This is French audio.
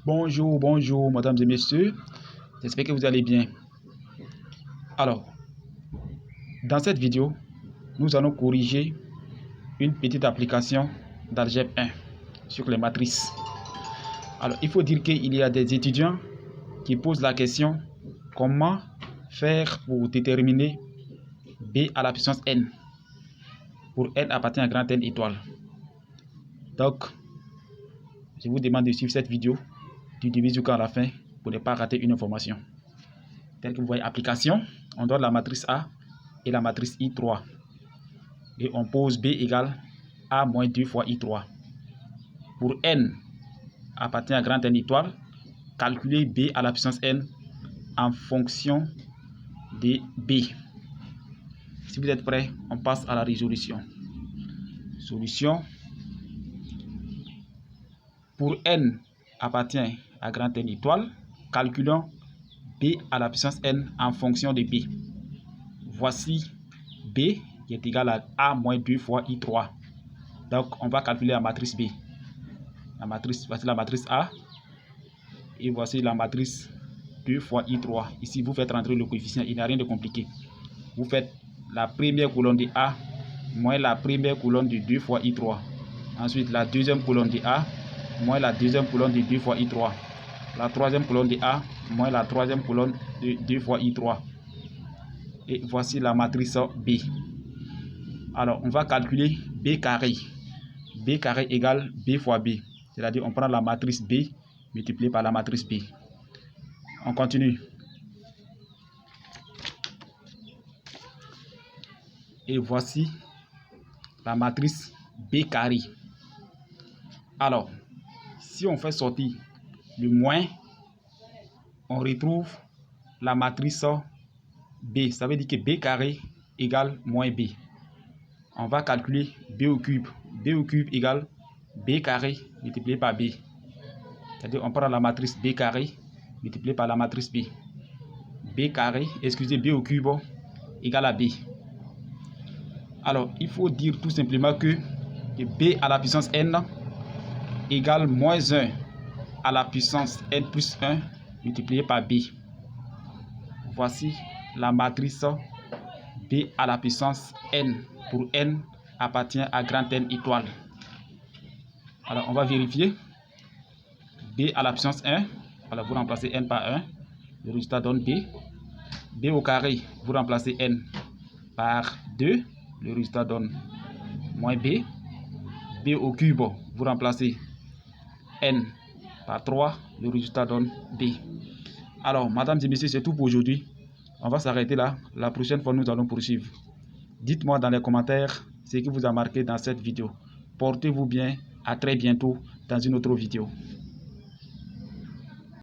Bonjour, mesdames et messieurs. J'espère que vous allez bien. Alors, dans cette vidéo, nous allons corriger une petite application d'Algèbre 1 sur les matrices. Alors, il faut dire qu'il y a des étudiants qui posent la question comment faire pour déterminer B à la puissance n pour n appartient à grand N étoile. Donc, je vous demande de suivre cette vidéo du début jusqu'à la fin pour ne pas rater une information. Tel que vous voyez, application, on donne la matrice A et la matrice I3. Et on pose B égale A moins 2 fois I3. Pour n appartient à grand N étoile, calculez B à la puissance n en fonction de B. Si vous êtes prêts, on passe à la résolution. Solution. Pour n appartient à grand N étoile, calculons B à la puissance n en fonction de B. Voici B qui est égal à A moins 2 fois I3. Donc, on va calculer la matrice B. Voici la matrice A. Et voici la matrice 2 fois I3. Ici, vous faites rentrer le coefficient. Il n'y a rien de compliqué. Vous faites la première colonne de A moins la première colonne de 2 fois I3. Ensuite, la deuxième colonne de A moins la deuxième colonne de 2 fois I3. La troisième colonne de A moins la troisième colonne de 2 fois I3. Et voici la matrice B. Alors, on va calculer B carré. B carré égale B fois B. C'est-à-dire, on prend la matrice B multipliée par la matrice B. On continue. Et voici la matrice B carré. Alors, si on fait sortir le moins, on retrouve la matrice B. Ça veut dire que B carré égale moins B. On va calculer B au cube. B au cube égale B carré multiplié par B. C'est-à-dire on prend la matrice B carré multiplié par la matrice B. B carré, excusez, B au cube égale à B. Alors, il faut dire tout simplement que B à la puissance n égale moins 1 à la puissance n plus 1 multiplié par B. Voici la matrice B à la puissance n pour n appartient à grand N étoile. Alors, on va vérifier. B à la puissance 1, alors vous remplacez n par 1, le résultat donne B. B au carré, vous remplacez n par 2, le résultat donne moins B. B au cube, vous remplacez n par 3, le résultat donne B. Alors, mesdames et messieurs, c'est tout pour aujourd'hui. On va s'arrêter là. La prochaine fois, nous allons poursuivre. Dites-moi dans les commentaires ce qui vous a marqué dans cette vidéo. Portez-vous bien. À très bientôt dans une autre vidéo.